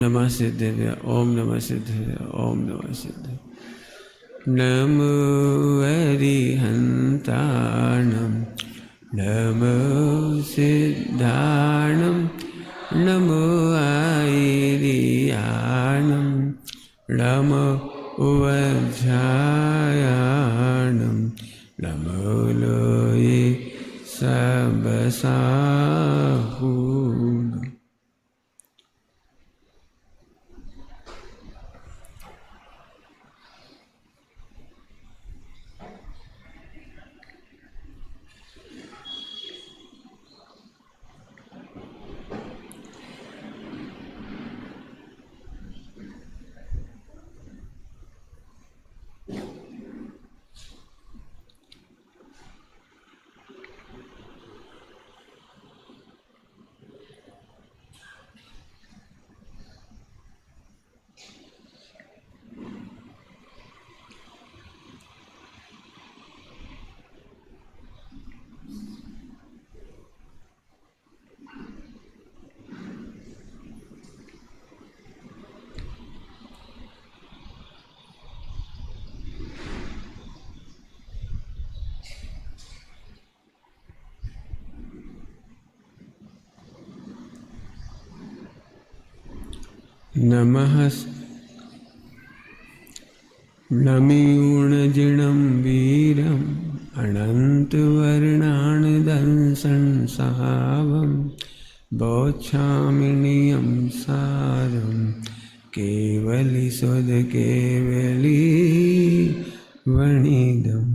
नमः सिद्धेभ्य ओम नमः सिद्धेभ्य ओम नमः सिद्धेभ्य। नमो अरिहन्ताणं नमो सिद्धाणं नमो आयर्याणं नमो वज्रायाणं नमो लोये सबसाहूणम्। नमः नमियूणजिणं वीरम् अनन्तवर्णानदंसं सहावं बोच्छामिनियं सारं केवली सुध केवली वणिदम्।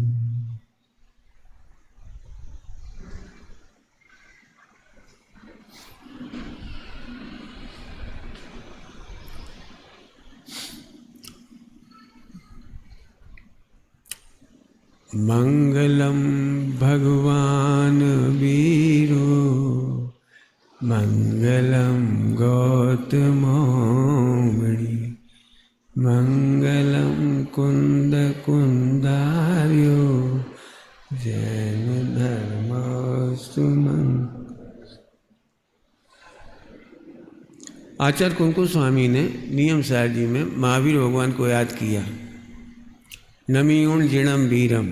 मंगलम भगवान वीरो मंगलम गौतमोमणि मंगलम कुंद कुंदार्यो जैन धर्मस्तुमं। आचार्य कुंकु स्वामी ने नियम सारजी में महावीर भगवान को याद किया। नमियूण जिणम वीरम।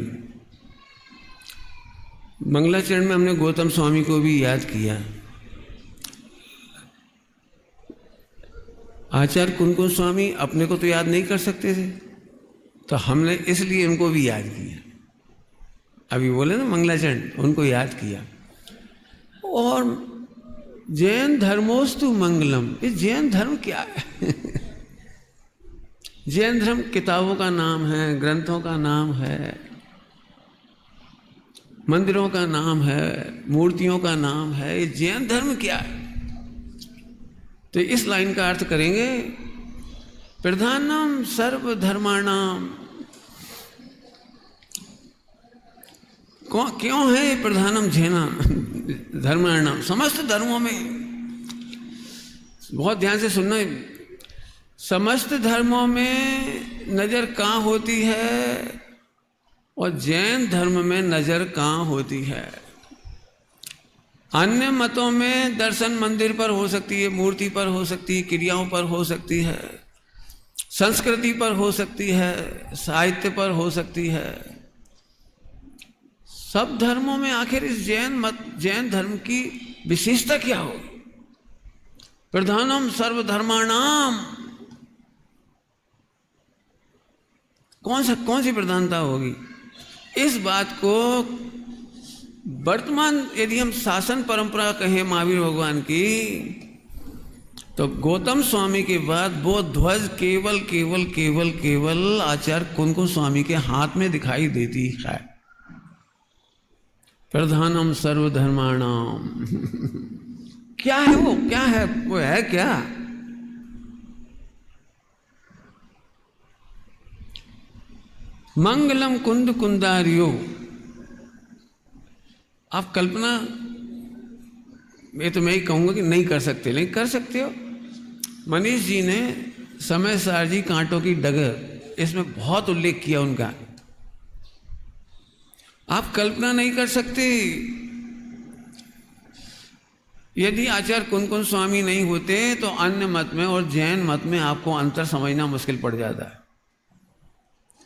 मंगलाचरण में हमने गौतम स्वामी को भी याद किया। आचार्य कुंकु स्वामी अपने को तो याद नहीं कर सकते थे, तो हमने इसलिए उनको भी याद किया। अभी बोले ना मंगलाचरण, उनको याद किया। और जैन धर्मोस्तु मंगलम, ये जैन धर्म क्या है? जैन धर्म किताबों का नाम है, ग्रंथों का नाम है, मंदिरों का नाम है, मूर्तियों का नाम है। ये जैन धर्म क्या है? तो इस लाइन का अर्थ करेंगे, प्रधानम सर्वधर्माणाम। क्यों है प्रधानम झेना धर्माणाम? समस्त धर्मों में, बहुत ध्यान से सुनना, समस्त धर्मों में नजर कहाँ होती है और जैन धर्म में नजर कहाँ होती है? अन्य मतों में दर्शन मंदिर पर हो सकती है, मूर्ति पर हो सकती है, क्रियाओं पर हो सकती है, संस्कृति पर हो सकती है, साहित्य पर हो सकती है। सब धर्मों में आखिर इस जैन धर्म की विशेषता क्या होगी? प्रधानम सर्वधर्माणाम, कौन सी प्रधानता होगी? इस बात को वर्तमान यदि हम शासन परंपरा कहें महावीर भगवान की, तो गौतम स्वामी के बाद वो ध्वज केवल केवल केवल केवल आचार्य कुंकु स्वामी के हाथ में दिखाई देती है। प्रधानम सर्वधर्माणाम। क्या है वो? क्या है वो? है क्या? मंगलम कुंद कुंदारियो। आप कल्पना, मैं तो मैं ही कहूंगा कि नहीं कर सकते, लेकिन कर सकते हो। मनीष जी ने समय सारजी कांटों की डगर, इसमें बहुत उल्लेख किया उनका। आप कल्पना नहीं कर सकते यदि आचार्य कुन-कुन स्वामी नहीं होते तो अन्य मत में और जैन मत में आपको अंतर समझना मुश्किल पड़ जाता है।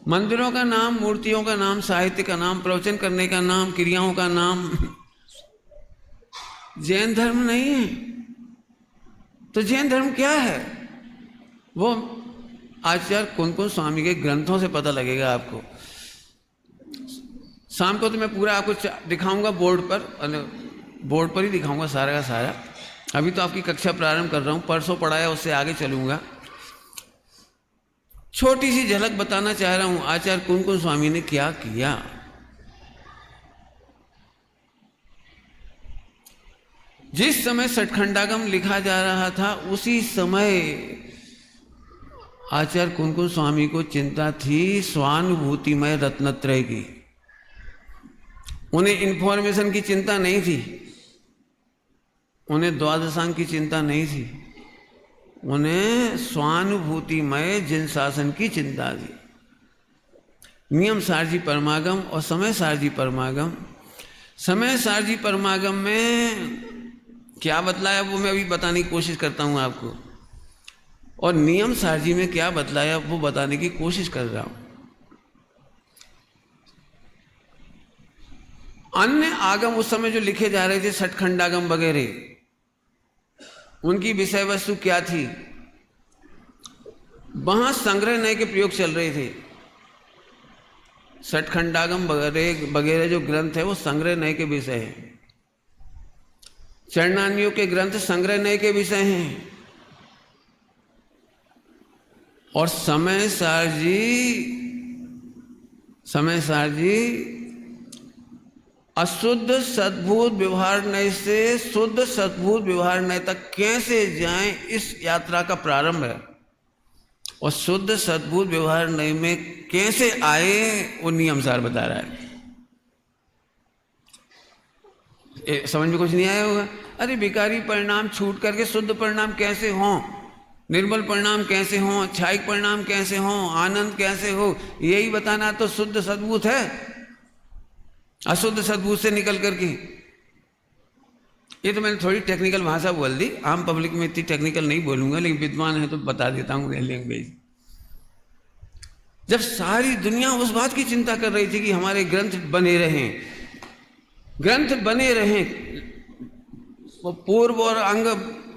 मंदिरों का नाम, मूर्तियों का नाम, साहित्य का नाम, प्रवचन करने का नाम, क्रियाओं का नाम जैन धर्म नहीं है। तो जैन धर्म क्या है? वो आचार्य कुन-कुन स्वामी के ग्रंथों से पता लगेगा आपको। शाम को तो मैं पूरा आपको दिखाऊंगा बोर्ड पर ही दिखाऊंगा सारा का सारा। अभी तो आपकी कक्षा प्रारंभ कर रहा हूं, परसों पढ़ाया उससे आगे चलूंगा। छोटी सी झलक बताना चाह रहा हूं आचार्य कुन-कुन स्वामी ने क्या किया। जिस समय सठखंडागम लिखा जा रहा था उसी समय आचार्य कुन-कुन स्वामी को चिंता थी स्वानुभूतिमय रत्नत्रय की। उन्हें इंफॉर्मेशन की चिंता नहीं थी, उन्हें द्वादशांग की चिंता नहीं थी, उन्हें स्वानुभूतिमय जिन शासन की चिंता थी। नियम सारजी परमागम और समय सारजी परमागम। समय सारजी परमागम में क्या बतलाया वो मैं अभी बताने की कोशिश करता हूं आपको, और नियम सारजी में क्या बतलाया वो बताने की कोशिश कर रहा हूं। अन्य आगम उस समय जो लिखे जा रहे थे सठखंडागम वगैरह, उनकी विषय वस्तु क्या थी? वहां संग्रह नय के प्रयोग चल रहे थे। सठखंडागम वगैरह जो ग्रंथ है वो संग्रह नय के विषय है। चरणान्यों के ग्रंथ संग्रह नय के विषय हैं। और समय सारजी अशुद्ध सद्भूत व्यवहार नय से शुद्ध सद्भूत व्यवहार नय तक कैसे जाएं, इस यात्रा का प्रारंभ है। और शुद्ध सद्भूत व्यवहार नय में कैसे आए वो नियम सार बता रहा है। समझ में कुछ नहीं आया होगा? अरे विकारी परिणाम छूट करके शुद्ध परिणाम कैसे हों, निर्मल परिणाम कैसे हों, छायिक परिणाम कैसे हों, आनंद कैसे हो, यही बताना तो शुद्ध सद्भूत है। अशुद्ध सद्भूत से निकल करके, ये तो मैंने थोड़ी टेक्निकल भाषा बोल दी, आम पब्लिक में इतनी टेक्निकल नहीं बोलूंगा, लेकिन विद्वान है तो बता देता हूं लैंग्वेज। जब सारी दुनिया उस बात की चिंता कर रही थी कि हमारे ग्रंथ बने रहें, वो पूर्व और अंग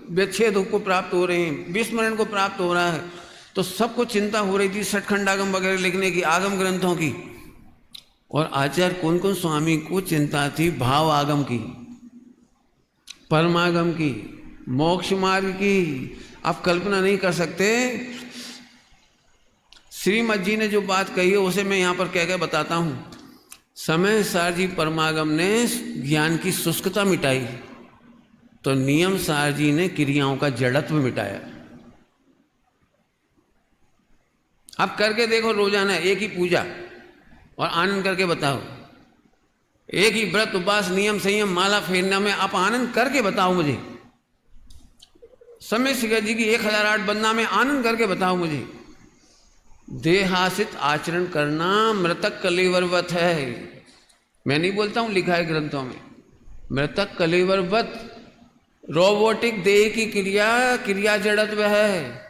विच्छेद को प्राप्त हो रहे हैं, विस्मरण को प्राप्त हो रहा है, तो सबको चिंता हो रही थी सठखंडागम वगैरह लिखने की, आगम ग्रंथों की। और आचार्य कुन-कुन स्वामी को चिंता थी भाव आगम की, परमागम की, मोक्ष मार्ग की। आप कल्पना नहीं कर सकते। श्रीमद जी ने जो बात कही है उसे मैं यहां पर कह के बताता हूं। समय सारजी परमागम ने ज्ञान की शुष्कता मिटाई, तो नियम सारजी ने क्रियाओं का जड़त्व मिटाया। आप करके देखो रोजाना एक ही पूजा और आनंद करके बताओ। एक ही व्रत, उपवास, नियम, संयम, माला फेरना में आप आनंद करके बताओ मुझे। समय शिखर जी की 1008 बंदना में आनंद करके बताओ मुझे। देहासित आचरण करना मृतक कलेवरवत है। मैं नहीं बोलता हूं, लिखा है ग्रंथों में, मृतक कलेवरवत। रोबोटिक देह की क्रिया जड़त्व है।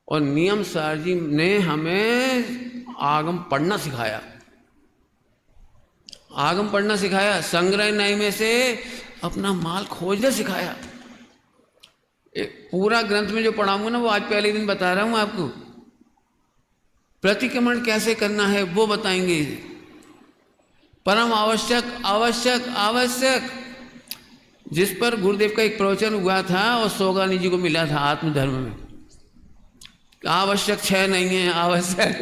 और नियम सारजी ने हमें आगम पढ़ना सिखाया, आगम पढ़ना सिखाया, संग्रह नय में से अपना माल खोजना सिखाया। पूरा ग्रंथ में जो पढ़ाऊंगा ना वो आज पहले दिन बता रहा हूं आपको। प्रतिक्रमण कैसे करना है वो बताएंगे। परम आवश्यक आवश्यक आवश्यक, जिस पर गुरुदेव का एक प्रवचन हुआ था और सोगानी जी को मिला था आत्मधर्म में। आवश्यक 6 नहीं है, आवश्यक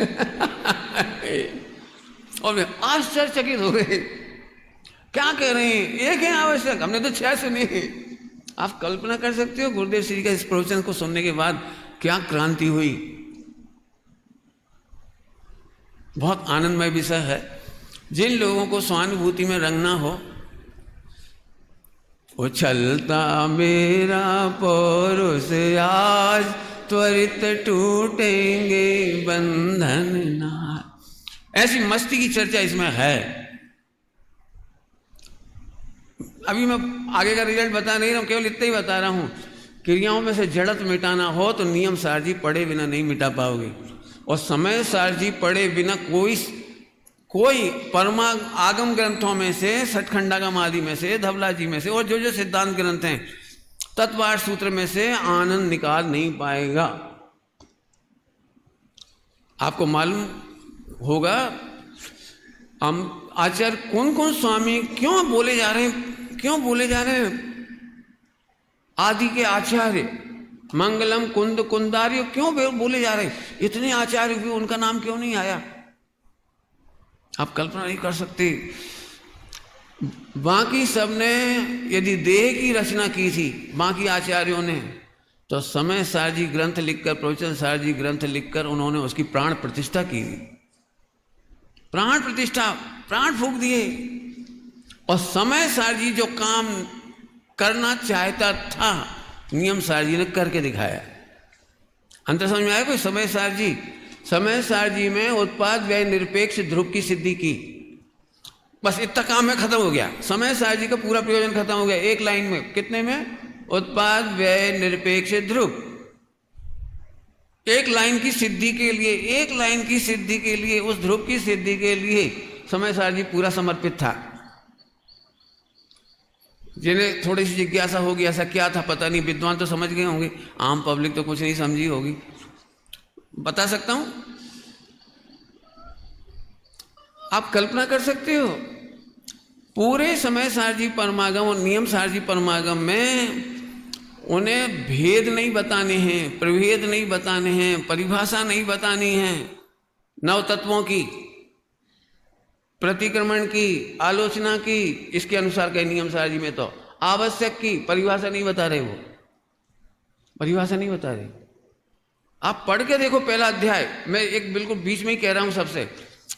और मैं आश्चर्यचकित हो गए, क्या कह रहे हैं, एक है आवश्यक, हमने तो 6 सुने हैं। आप कल्पना कर सकते हो गुरुदेव श्री का इस प्रवचन को सुनने के बाद क्या क्रांति हुई। बहुत आनंदमय विषय है। जिन लोगों को स्वानुभूति में रंगना हो, उछलता मेरा पौरुष आज, त्वरित टूटेंगे बंधन नार। ऐसी मस्ती की चर्चा इसमें है। अभी मैं आगे का रिजल्ट बता नहीं रहा हूँ, केवल इतना ही बता रहा हूँ। क्रियाओं में से जड़त मिटाना हो तो नियम सार जी पढ़े बिना नहीं मिटा पाओगे, और समय सार जी पढ़े बिना कोई परमा आगम ग्रंथों में से, सठखंडागम आदि में से, धवला जी में से, और जो सिद्धांत ग्रंथ हैं, तत्वार्थ सूत्र में से आनंद निकाल नहीं पाएगा। आपको मालूम होगा हम आचार्य कौन कौन स्वामी क्यों बोले जा रहे हैं, आदि के आचार्य मंगलम कुंद कुंदार्य क्यों बोले जा रहे हैं, इतने आचार्य भी उनका नाम क्यों नहीं आया, आप कल्पना नहीं कर सकते। बाकी सबने यदि देह की रचना की थी बाकी आचार्यों ने, तो समय सार जी ग्रंथ लिखकर, प्रवचन सार जी ग्रंथ लिखकर उन्होंने उसकी प्राण प्रतिष्ठा की, प्राण प्रतिष्ठा, प्राण फूंक दिए। और समय सार जी जो काम करना चाहता था नियम सार जी ने करके दिखाया। अंतर समझ में आया कोई? समय सार जी में उत्पाद व्यय निरपेक्ष ध्रुव की सिद्धि की, बस इतना काम में खत्म हो गया। समय सार जी का पूरा प्रयोजन खत्म हो गया एक लाइन में। कितने में? उत्पाद व्यय निरपेक्ष ध्रुव। एक लाइन की सिद्धि के लिए, उस ध्रुव की सिद्धि के लिए समय सार जी पूरा समर्पित था। जिन्हें थोड़ी सी जिज्ञासा होगी ऐसा क्या था पता नहीं, विद्वान तो समझ गए होंगे, आम पब्लिक तो कुछ नहीं समझी होगी। बता सकता हूं, आप कल्पना कर सकते हो पूरे समय सार जी परमागम और नियम सार जी परमागम में उन्हें भेद नहीं बताने हैं, प्रभेद नहीं बताने हैं, परिभाषा नहीं बतानी है, नव तत्वों की, प्रतिक्रमण की, आलोचना की, इसके अनुसार कहे नियम सार जी में तो आवश्यक की परिभाषा नहीं बता रहे, वो परिभाषा नहीं बता रहे। आप पढ़ के देखो पहला अध्याय, मैं एक बिल्कुल बीच में ही कह रहा हूं सबसे,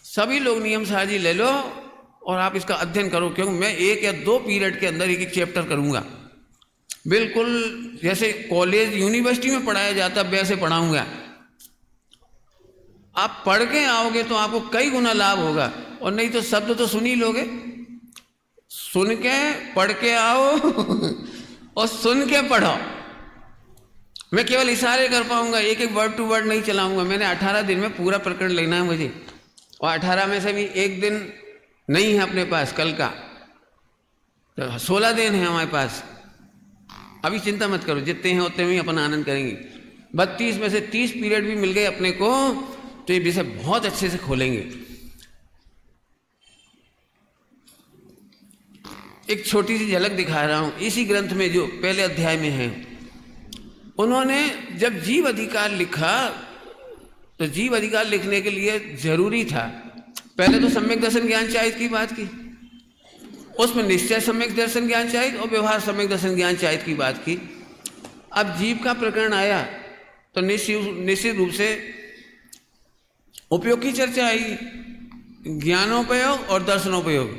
सभी लोग नियम सार जी ले लो और आप इसका अध्ययन करो, क्योंकि मैं 1 या 2 पीरियड के अंदर एक चैप्टर करूंगा, बिल्कुल जैसे कॉलेज यूनिवर्सिटी में पढ़ाया जाता वैसे पढ़ाऊंगा। आप पढ़ के आओगे तो आपको कई गुना लाभ होगा, और नहीं तो शब्द तो सुन ही लोगे। सुन के पढ़ के आओ और सुन के पढ़ो। मैं केवल इशारे कर पाऊंगा, एक एक वर्ड टू वर्ड नहीं चलाऊंगा। मैंने 18 दिन में पूरा प्रकरण लेना है मुझे, और 18 में से भी एक दिन नहीं है अपने पास कल का, तो 16 दिन है हमारे पास। अभी चिंता मत करो, जितने हैं उतने में ही अपन आनंद करेंगे। 32 में से 30 पीरियड भी मिल गए अपने को, तो ये विषय बहुत अच्छे से खोलेंगे। एक छोटी सी झलक दिखा रहा हूं इसी ग्रंथ में जो पहले अध्याय में है। उन्होंने जब जीव अधिकार लिखा तो जीव अधिकार लिखने के लिए जरूरी था पहले तो सम्यक दर्शन ज्ञान चाहिए की बात की, उसमें निश्चय सम्यक दर्शन ज्ञान चाहिए और व्यवहार सम्यक दर्शन ज्ञान चाहिए की बात की। अब जीव का प्रकरण आया तो निश्चित रूप से उपयोग की चर्चा आई, ज्ञानोपयोग और दर्शनोपयोग।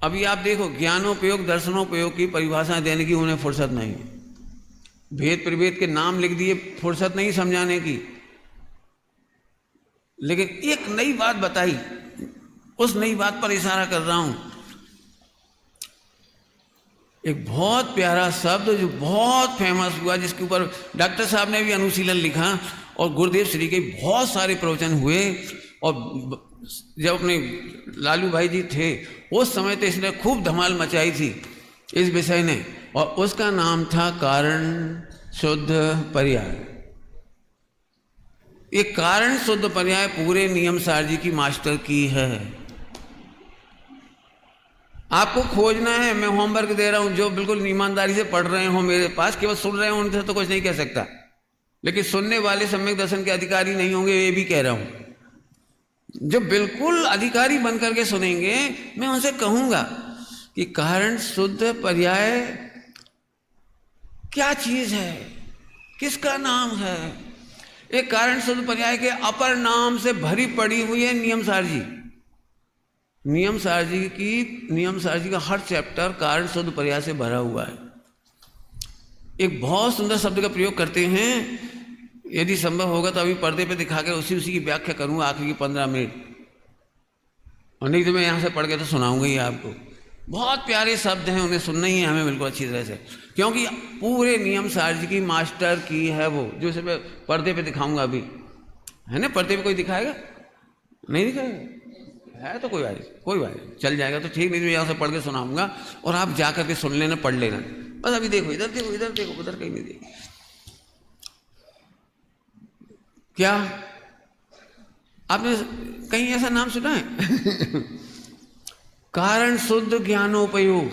अभी आप देखो ज्ञानोपयोग दर्शनोपयोग की परिभाषा देने की उन्हें फुर्सत नहीं, भेद प्रभेद के नाम लिख दिए, फुर्सत नहीं समझाने की। लेकिन एक नई बात बताई, उस नई बात पर इशारा कर रहा हूं। एक बहुत प्यारा शब्द जो बहुत फेमस हुआ, जिसके ऊपर डॉक्टर साहब ने भी अनुशीलन लिखा और गुरुदेव श्री के बहुत सारे प्रवचन हुए, और जब अपने लालू भाई जी थे उस समय तो इसने खूब धमाल मचाई थी इस विषय ने, और उसका नाम था कारण शुद्ध पर्याय। ये कारण शुद्ध पर्याय पूरे नियम सार जी की मास्टर की है। आपको खोजना है, मैं होमवर्क दे रहा हूं, जो बिल्कुल ईमानदारी से पढ़ रहे हो मेरे पास, केवल सुन रहे हो उनसे तो कुछ नहीं कह सकता, लेकिन सुनने वाले सम्यक दर्शन के अधिकारी नहीं होंगे ये भी कह रहा हूं। जो बिल्कुल अधिकारी बन करके सुनेंगे, मैं उनसे कहूंगा कि कारण शुद्ध पर्याय क्या चीज है, किसका नाम है। एक कारण शुद्ध पर्याय के अपर नाम से भरी पड़ी हुई है नियम सार जी। नियम सार जी का हर चैप्टर कारण शुद्ध पर्याय से भरा हुआ है। एक बहुत सुंदर शब्द का प्रयोग करते हैं, यदि संभव होगा तो अभी पर्दे पे दिखा कर उसी की व्याख्या करूंगा आखिरी की 15 मिनट, और नहीं तो मैं यहां से पढ़ के तो सुनाऊंगा ही आपको। बहुत प्यारे शब्द हैं, उन्हें सुनना ही है हमें बिल्कुल अच्छी तरह से, क्योंकि पूरे नियम सार जी की मास्टर की है वो, जो इसे मैं पर्दे पे दिखाऊंगा अभी, है ना। पर्दे पे कोई दिखाएगा? नहीं दिखाएगा, है तो कोई बात नहीं, चल जाएगा तो ठीक, नहीं तो यहाँ से पढ़ के सुनाऊंगा और आप जा करके सुन लेना, पढ़ लेना। बस अभी देखो, इधर देखो, इधर देखो, उधर कहीं नहीं देखो। क्या आपने कहीं ऐसा नाम सुना है? कारण शुद्ध ज्ञानोपयोग,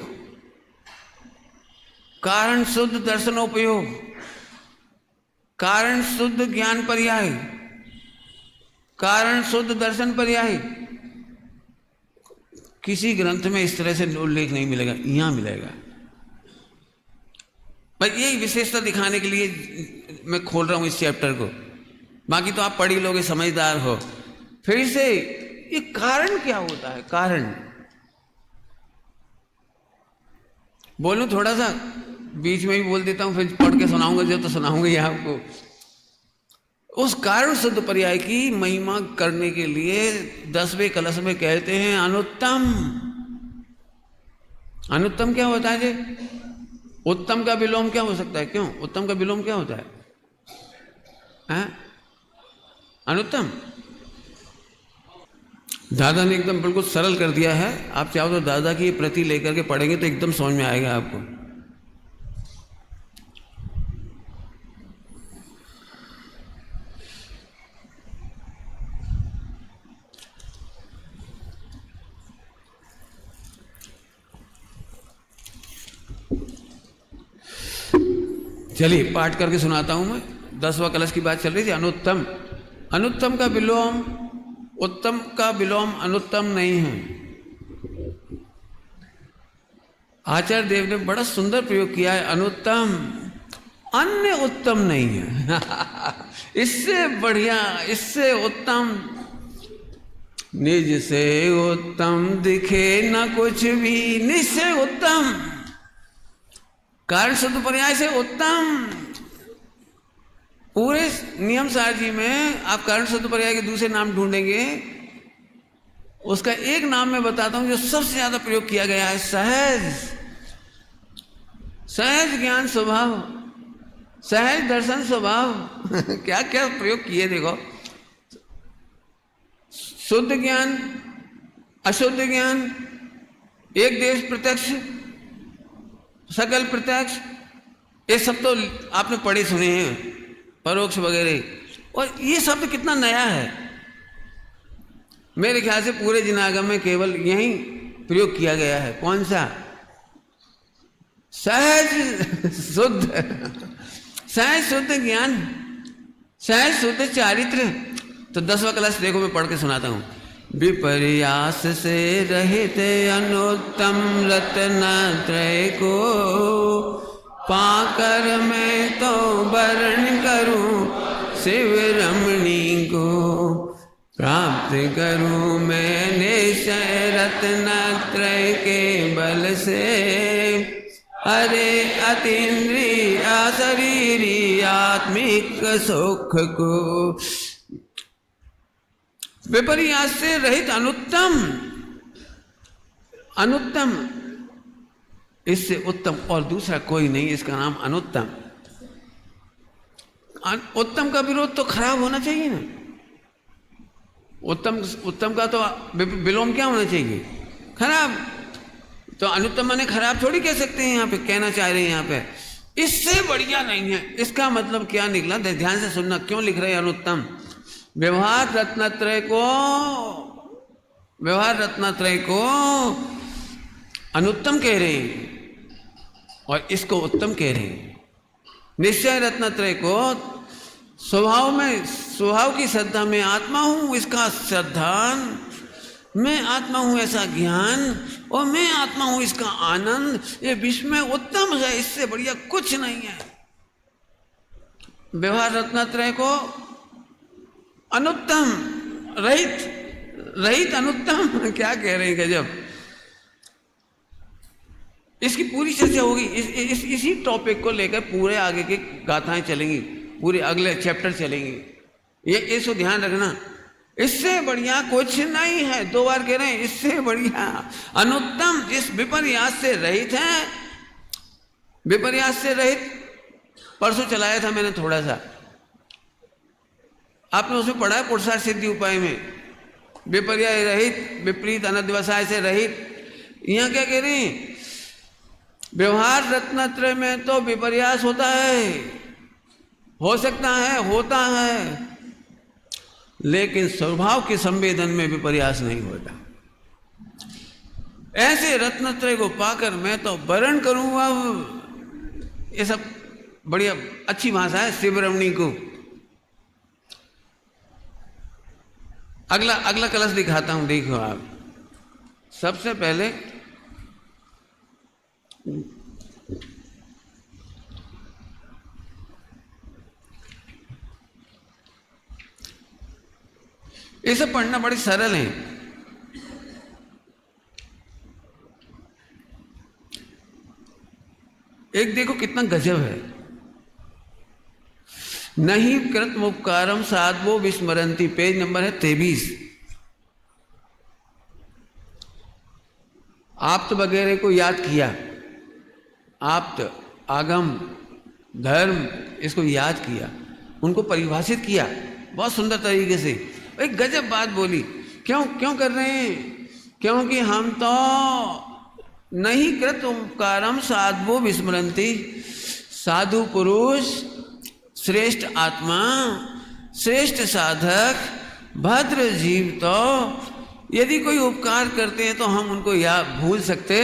कारण शुद्ध दर्शनोपयोग, कारण शुद्ध ज्ञान पर्याय, कारण शुद्ध दर्शन पर्याय। किसी ग्रंथ में इस तरह से उल्लेख नहीं मिलेगा, यहां मिलेगा। बस यही विशेषता दिखाने के लिए मैं खोल रहा हूं इस चैप्टर को, बाकी तो आप पढ़ ही लोगे, समझदार हो। फिर से ये कारण क्या होता है? कारण बोलूं थोड़ा सा, बीच में ही बोल देता हूं, फिर पढ़ के सुनाऊंगा जो तो सुनाऊंगा ही आपको। उस कारण शुद्ध पर्याय की महिमा करने के लिए 10वें कलश में कहते हैं अनुत्तम। अनुत्तम क्या होता है जी? उत्तम का विलोम क्या हो सकता है? क्यों उत्तम का विलोम क्या होता है? अनुत्तम। दादा ने एकदम बिल्कुल सरल कर दिया है। आप चाहो तो दादा की प्रति लेकर के पढ़ेंगे तो एकदम समझ में आएगा आपको। चलिए पाठ करके सुनाता हूं मैं। 10वां कलश की बात चल रही थी, अनुत्तम। अनुत्तम का विलोम उत्तम का विलोम अनुत्तम नहीं है। आचार्य देव ने बड़ा सुंदर प्रयोग किया है, अनुत्तम अन्य उत्तम नहीं है। इससे बढ़िया, इससे उत्तम, निज से उत्तम दिखे न कुछ भी, निश्चय उत्तम। कारण शुद्ध पर्याय से उत्तम। पूरे नियम सार जी में आप कारण शुद्ध पर्याय के दूसरे नाम ढूंढेंगे, उसका एक नाम मैं बताता हूं जो सबसे ज्यादा प्रयोग किया गया है, सहज। सहज ज्ञान स्वभाव, सहज दर्शन स्वभाव। क्या क्या प्रयोग किए देखो। शुद्ध ज्ञान, अशुद्ध ज्ञान, एक देश प्रत्यक्ष, सकल प्रत्यक्ष, ये सब तो आपने पढ़े सुने हैं, परोक्ष वगैरह। और ये शब्द कितना नया है, मेरे ख्याल से पूरे जिनागम में केवल यही प्रयोग किया गया है। कौन सा? सहज शुद्ध, सहज शुद्ध ज्ञान, सहज शुद्ध चारित्र। तो 10वां कलश देखो, मैं पढ़ के सुनाता हूं। विपर्यास से रहित अनुत्तम रत्नत्रय को, पाकर मैं तो वर्ण करूं शिव रमणी को, प्राप्त करूं मैं निश्चय रत्नत्रय के बल से, अरे अतीन्द्रिय शरीरी आत्मिक सुख को। विपर्यास से रहित अनुत्तम, अनुत्तम, इससे उत्तम और दूसरा कोई नहीं, इसका नाम अनुत्तम। उत्तम का विरोध तो खराब होना चाहिए ना। उत्तम, उत्तम का तो विलोम क्या होना चाहिए? खराब। तो अनुत्तम माने खराब थोड़ी कह सकते हैं, यहाँ पे कहना चाह रहे हैं यहाँ पे इससे बढ़िया नहीं है। इसका मतलब क्या निकला? ध्यान से सुनना, क्यों लिख रहे हैं अनुत्तम। व्यवहार रत्नत्रय को, व्यवहार रत्नत्रय को अनुत्तम कह रहे हैं और इसको उत्तम कह रहे हैं। निश्चय रत्नत्रय को स्वभाव में, स्वभाव की श्रद्धा में आत्मा हूं, इसका श्रद्धान, मैं आत्मा हूं ऐसा ज्ञान, और मैं आत्मा हूं इसका आनंद, ये विश्व में उत्तम है, इससे बढ़िया कुछ नहीं है। व्यवहार रत्नत्रय को अनुत्तम, रहित, रहित अनुत्तम। क्या कह रहे हैं, गजब। इसकी पूरी चर्चा होगी, इसी टॉपिक को लेकर पूरे आगे की गाथाएं चलेंगी, पूरे अगले चैप्टर चलेंगे। ये इसको ध्यान रखना। इससे बढ़िया कुछ नहीं है। 2 बार कह रहे हैं, इससे बढ़िया अनुत्तम जिस विपर्यास से रहित है। विपर्यास से रहित परसों चलाया था मैंने थोड़ा सा, आपने उसमें पढ़ा है पुरुषार्थ सिद्धि उपाय में, विपर्याय रहित, विपरीत अनध्यवसाय से रहित। यहां क्या कह रहे हैं, व्यवहार रत्नत्रय में तो विपर्यास होता है, हो सकता है, होता है, लेकिन स्वभाव के संवेदन में विपर्यास नहीं होता। ऐसे रत्नत्रय को पाकर मैं तो वर्ण करूंगा। ये सब बढ़िया अच्छी भाषा है शिवरमणी को। अगला कलश दिखाता हूं, देखो आप। सबसे पहले ये सब पढ़ना बड़ी सरल है। एक देखो कितना गजब है, नहीं कृत उपकारम साधवो विस्मरंती, पेज नंबर है 23। आप्त वगैरह को याद किया, आप्त, आगम, धर्म, इसको याद किया, उनको परिभाषित किया बहुत सुंदर तरीके से। एक गजब बात बोली। क्यों कर रहे हैं? क्योंकि हम तो नहीं कृत उपकारम साधवो विस्मरंती, साधु पुरुष, श्रेष्ठ आत्मा, श्रेष्ठ साधक, भद्र जीव तो यदि कोई उपकार करते हैं तो हम उनको भूल सकते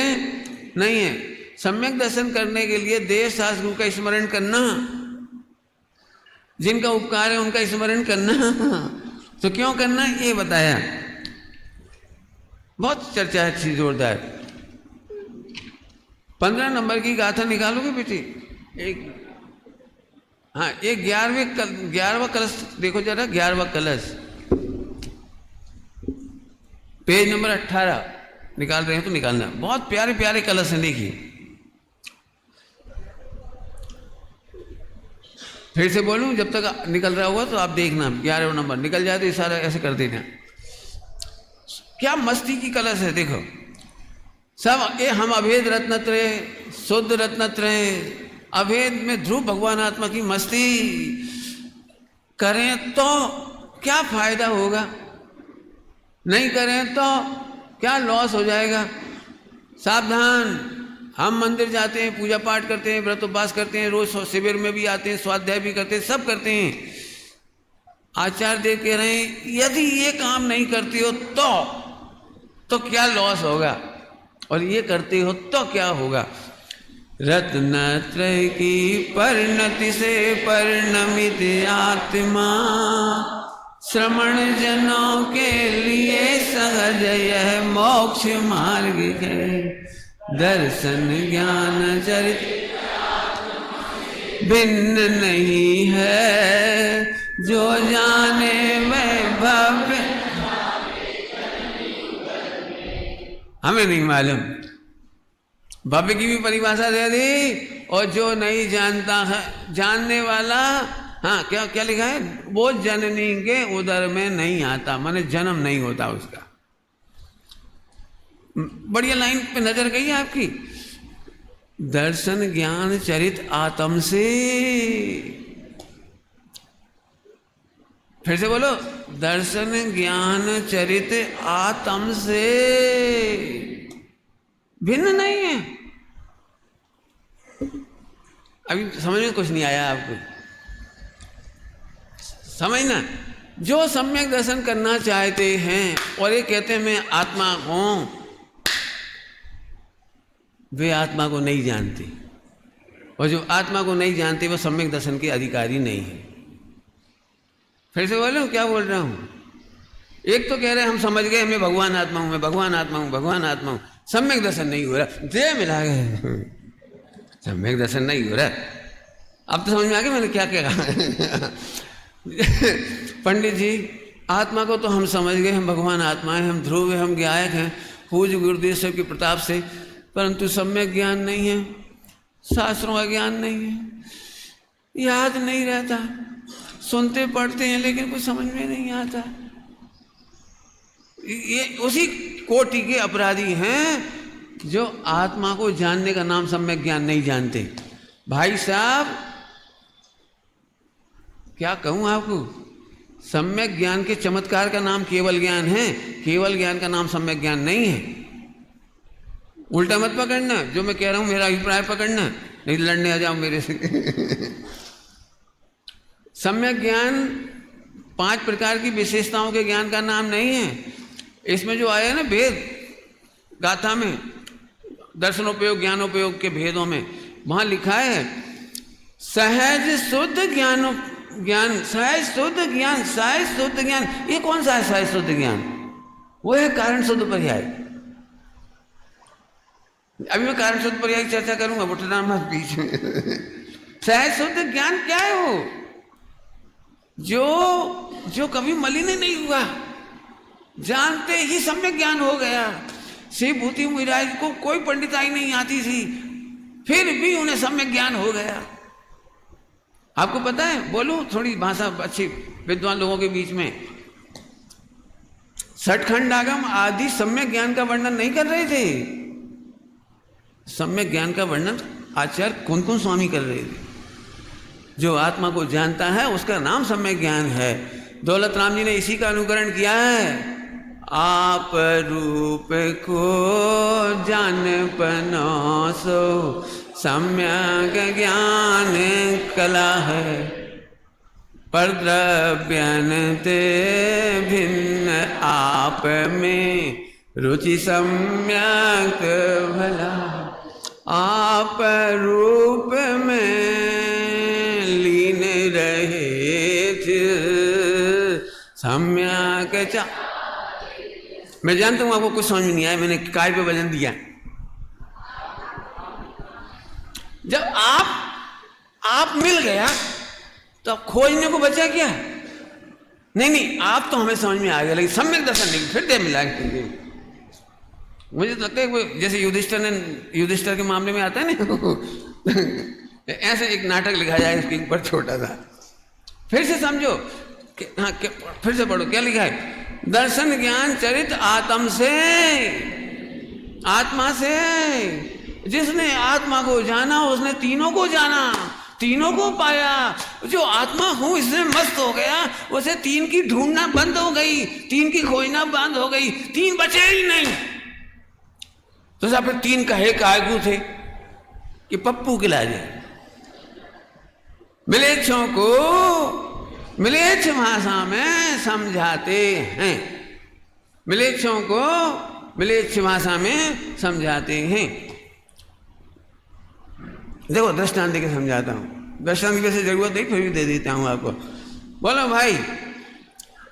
नहीं है। सम्यक दर्शन करने के लिए देश शास्त्र गुरु का स्मरण करना, जिनका उपकार है उनका स्मरण करना। तो क्यों करना ये बताया, बहुत चर्चा है अच्छी जोरदार। 15 नंबर की गाथा निकालोगे बेटी? हाँ, एक 11वां कलश देखो जरा, 11वां कलश, पेज नंबर 18 निकाल रहे हैं तो निकालना। बहुत प्यारे प्यारे कलश हैं, देखिए। फिर से बोलूं, जब तक निकल रहा होगा तो आप देखना, 11वां नंबर निकल जाए तो इशारा ऐसे कर देना। क्या मस्ती की कलश है, देखो सब। ये हम अभेद रत्नत्रय, शुद्ध रत्नत्रय, अभेद में ध्रुव भगवान आत्मा की मस्ती करें तो क्या फायदा होगा, नहीं करें तो क्या लॉस हो जाएगा। सावधान। हम मंदिर जाते हैं, पूजा पाठ करते हैं, व्रत उपवास करते हैं, रोज शिविर में भी आते हैं, स्वाध्याय भी करते हैं, सब करते हैं। आचार्य देव कह रहे हैं यदि ये काम नहीं करती हो तो क्या लॉस होगा, और ये करते हो तो क्या होगा। रत्नत्रय की परिणति से परिणमित आत्मा, श्रमण जनों के लिए सहज यह मोक्ष मार्ग है। दर्शन ज्ञान चरित भिन्न नहीं है, जो जाने वह भव्य हमें नहीं मालूम। भव्य की भी परिभाषा दे दी, और जो नहीं जानता है, जानने वाला, हाँ क्या क्या लिखा है, वो जननी के उदर में नहीं आता, माने जन्म नहीं होता उसका। बढ़िया लाइन पे नजर गई है आपकी। दर्शन ज्ञान चरित आत्म से, फिर से बोलो, दर्शन ज्ञान चरित आत्म से भिन्न नहीं है। अभी समझ में कुछ नहीं आया आपको? समझना, जो सम्यक दर्शन करना चाहते हैं और ये कहते हैं मैं आत्मा हूं, वे आत्मा को नहीं जानते, और जो आत्मा को नहीं जानते वो सम्यक दर्शन के अधिकारी नहीं है। फिर से बोलो, क्या बोल रहा हूं? एक तो कह रहे हैं हम समझ गए, मैं भगवान आत्मा हूं, मैं भगवान आत्मा हूं, भगवान आत्मा हूं, सम्यक दर्शन नहीं हो रहा, देह मिला गए, सम्यक दर्शन नहीं हो रहा। अब तो समझ में आ गया मैंने क्या कहा। पंडित जी, आत्मा को तो हम समझ गए, हम भगवान आत्मा है, हम ध्रुव है, हम गायक हैं पूज्य गुरुदेव साहब के प्रताप से, परंतु सम्यक ज्ञान नहीं है, शास्त्रों का ज्ञान नहीं है, याद नहीं रहता, सुनते पढ़ते हैं लेकिन कुछ समझ में नहीं आता। ये उसी कोटि के अपराधी हैं जो आत्मा को जानने का नाम सम्यक ज्ञान नहीं जानते। भाई साहब क्या कहूं आपको, सम्यक ज्ञान के चमत्कार का नाम केवल ज्ञान है, केवल ज्ञान का नाम सम्यक ज्ञान नहीं है। उल्टा मत पकड़ना, जो मैं कह रहा हूं मेरा अभिप्राय पकड़ना, नहीं लड़ने आ जाओ मेरे से। सम्यक ज्ञान 5 प्रकार की विशेषताओं के ज्ञान का नाम नहीं है। इसमें जो आया है ना भेद गाथा में, दर्शनोपयोग ज्ञानोपयोग के भेदों में, वहां लिखा है सहज शुद्ध ज्ञान, सहज शुद्ध ज्ञान, सहज शुद्ध ज्ञान। ये कौन सा है सहज शुद्ध ज्ञान? वो है कारण शुद्ध पर्याय। अभी मैं कारण शुद्ध पर्याय की चर्चा करूंगा, बुटना मत बीच में। सहज शुद्ध ज्ञान क्या है? वो जो कभी मलिन नहीं हुआ, जानते ही सम्यक ज्ञान हो गया। शिव भूति मुराज को कोई पंडिताई नहीं आती थी, फिर भी उन्हें सम्यक ज्ञान हो गया। आपको पता है, बोलूं थोड़ी भाषा अच्छी विद्वान लोगों के बीच में, सठखंड आगम आदि सम्यक ज्ञान का वर्णन नहीं कर रहे थे। सम्यक ज्ञान का वर्णन आचार्य कौन स्वामी कर रहे थे। जो आत्मा को जानता है उसका नाम सम्यक ज्ञान है। दौलत राम जी ने इसी का अनुकरण किया है। आप रूप को जान पनासो सम्यक ज्ञान कला है, पर द्रव्यन ते भिन्न आप में रुचि सम्यक भला। आप रूप में लीन रहे थे सम्यक चा। मैं जानता हूं आपको कुछ समझ में नहीं आया, मैंने काय पे वजन दिया। जब आप मिल गया तो अब खोजने को बचा क्या? नहीं, आप तो हमें समझ में आ गया, लेकिन सम्यक दर्शन नहीं, फिर दे मिला। मुझे तो लगता है जैसे युधिष्ठिर के मामले में आता है ना, ऐसे एक नाटक लिखा जाए इसके ऊपर छोटा सा। फिर से समझो, फिर से पढ़ो क्या लिखा है। दर्शन ज्ञान चरित आत्म से, आत्मा से। जिसने आत्मा को जाना उसने तीनों को जाना, तीनों को पाया। जो आत्मा हूं इसमें मस्त हो गया, उसे तीन की ढूंढना बंद हो गई, तीन की खोजना बंद हो गई, तीन बचे ही नहीं। तो सब फिर तीन कहे कायगू थे कि पप्पू खिला दे। मिलेच्छों को मिलेच्छ भाषा में समझाते हैं, मिलेच्छों को मिलेच्छ भाषा में समझाते हैं। देखो दृष्टांत देके समझाता हूं, दृष्टांत की वैसे जरूरत नहीं, फिर भी दे देता हूं आपको। बोलो भाई,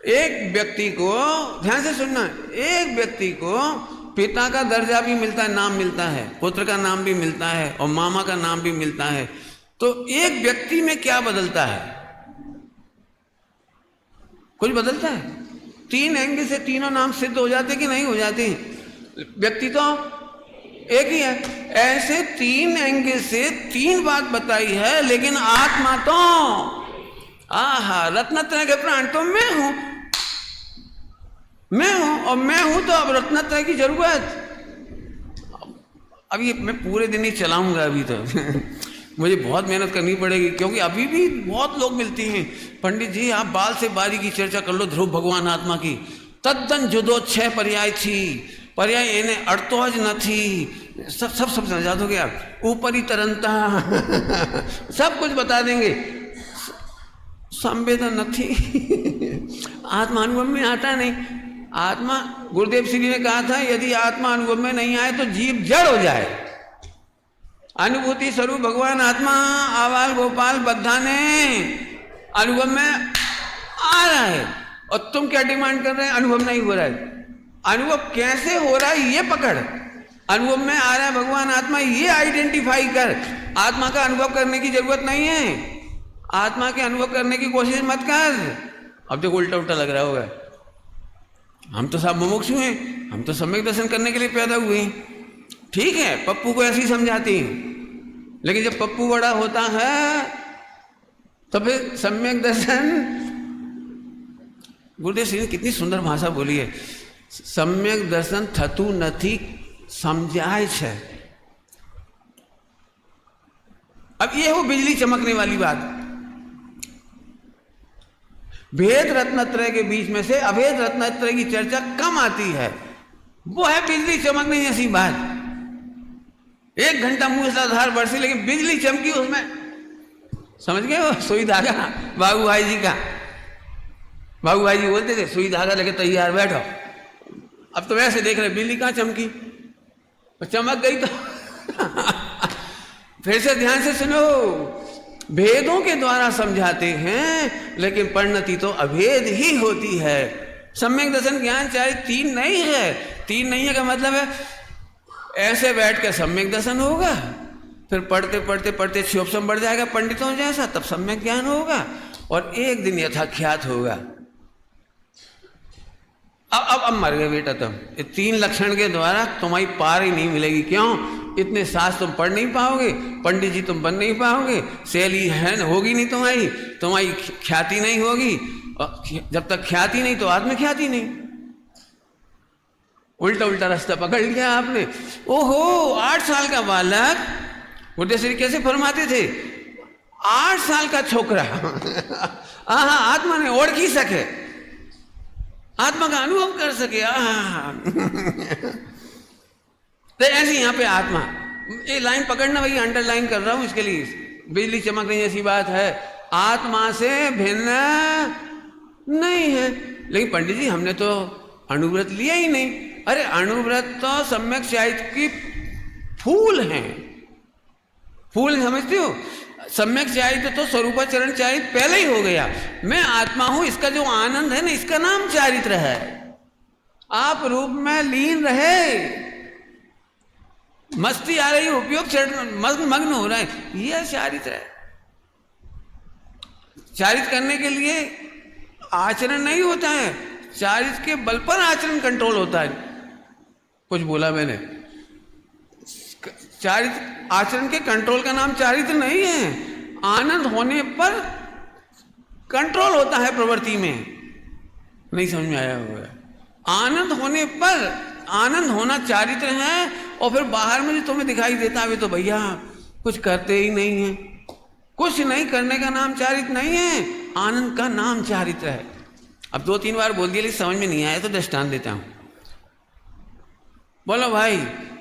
एक व्यक्ति को, ध्यान से सुनना, एक व्यक्ति को पिता का दर्जा भी मिलता है, नाम मिलता है, पुत्र का नाम भी मिलता है और मामा का नाम भी मिलता है। तो एक व्यक्ति में क्या बदलता है? कुछ बदलता है? तीन एंगल से तीनों नाम सिद्ध हो जाते कि नहीं हो जाते? व्यक्ति तो एक ही है। ऐसे तीन एंगल से तीन बात बताई है, लेकिन आत्मा तो आहा रत्नत्रय के प्राण तो मैं हूं, मैं हूं, और मैं हूं तो अब रत्नत्रय की जरूरत। अब ये मैं पूरे दिन ही चलाऊंगा अभी तो। मुझे बहुत मेहनत करनी पड़ेगी, क्योंकि अभी भी बहुत लोग मिलते हैं, पंडित जी आप बाल से बारी की चर्चा कर लो ध्रुव भगवान आत्मा की। तद्दन जुदो 6 पर्याय थी, पर्याय इन्हें अर्थोज न थी, सब समझा दोगे आप। ऊपरी तरंता सब कुछ बता देंगे, संवेदन न थी। आत्मा अनुभव में आता नहीं। आत्मा, गुरुदेव श्री ने कहा था, यदि आत्मा अनुभव में नहीं आए तो जीव जड़ हो जाए। अनुभूति स्वरूप भगवान आत्मा आवाल गोपाल बद्धाने अनुभव में आ रहा है, और तुम क्या डिमांड कर रहे हैं? अनुभव नहीं हो रहा है। अनुभव कैसे हो रहा है ये पकड़, अनुभव में आ रहा है भगवान आत्मा, ये आइडेंटिफाई कर। आत्मा का अनुभव करने की जरूरत नहीं है, आत्मा के अनुभव करने की कोशिश मत कर। अब देखो उल्टा उल्टा लग रहा होगा। हम तो सब मुमुक्षु हैं, हम तो सम्यक दर्शन करने के लिए पैदा हुए हैं। ठीक है, पप्पू को ऐसे ही समझाती हैं, लेकिन जब पप्पू बड़ा होता है तो फिर सम्यक दर्शन। गुरुदेव श्री ने कितनी सुंदर भाषा बोली है। सम्यक दर्शन थतु नथी समझाय छे। अब ये हो बिजली चमकने वाली बात। भेद रत्नत्रय के बीच में से अभेद रत्नत्रय की चर्चा कम आती है, वो है बिजली चमकने जैसी बात। 1 घंटा मूसलाधार बरसी लेकिन बिजली चमकी उसमें, समझ गए वो सुई धागा बाबू भाई जी का। बाबू भाई जी बोलते थे सुई धागा लेके तैयार बैठो। अब तो वैसे देख रहे बिजली कहाँ चमकी, और चमक गई तो फिर से ध्यान से सुनो, भेदों के द्वारा समझाते हैं लेकिन परिणति तो अभेद ही होती है। सम्यक दर्शन ज्ञान चाहे 3 नहीं है। 3 नहीं है का मतलब है ऐसे बैठ के सम्यक दर्शन होगा, फिर पढ़ते पढ़ते पढ़ते क्षोभसम बढ़ जाएगा पंडितों जैसा, तब सम्यक ज्ञान होगा, और एक दिन यथाख्यात होगा। अब मर गए बेटा तुम। ये 3 लक्षण के द्वारा तुम्हारी पार ही नहीं मिलेगी। क्यों? इतने सास तुम पढ़ नहीं पाओगे, पंडित जी तुम बन नहीं पाओगे, शैली है होगी नहीं तुम्हारी ख्याति नहीं होगी, और जब तक ख्याति नहीं तो आत्मख्याति नहीं। उल्टा उल्टा रास्ता पकड़ लिया आपने। ओहो 8 साल का बालक, बुद्धेश्वरी कैसे फरमाते थे, 8 साल का छोकरा आत्मा ने ओढ़ की सके, आत्मा का अनुभव कर सके। तो ऐसे यहाँ पे आत्मा, ये लाइन पकड़ना भाई, अंडरलाइन कर रहा हूं इसके लिए, बिजली चमकने जैसी बात है, आत्मा से भिन्न नहीं है। लेकिन पंडित जी हमने तो अणुव्रत लिया ही नहीं। अरे अणुव्रत तो सम्यक चारित्र की फूल हैं, फूल समझते हो। सम्यक चारित्र तो स्वरूपाचरण चारित्र पहले ही हो गया। मैं आत्मा हूं, इसका जो आनंद है ना, इसका नाम चारित्र है। आप रूप में लीन रहे, मस्ती आ रही, उपयोग मग्न हो रहा है, यह चारित्र है। चारित्र करने के लिए आचरण नहीं होता है, चारित्र के बल पर आचरण कंट्रोल होता है। कुछ बोला मैंने, चारित्र आचरण के कंट्रोल का नाम चारित्र नहीं है। आनंद होने पर कंट्रोल होता है प्रवृत्ति में, नहीं समझ में आया होगा। आनंद होने पर आनंद होना चारित्र है, और फिर बाहर में जो तुम्हें दिखाई देता है तो भैया कुछ करते ही नहीं है। कुछ नहीं करने का नाम चारित्र नहीं है, आनंद का नाम चारित्र है। अब 2-3 बार बोल दिया लेकिन समझ में नहीं आया तो दृष्टांत देता हूं। बोलो भाई,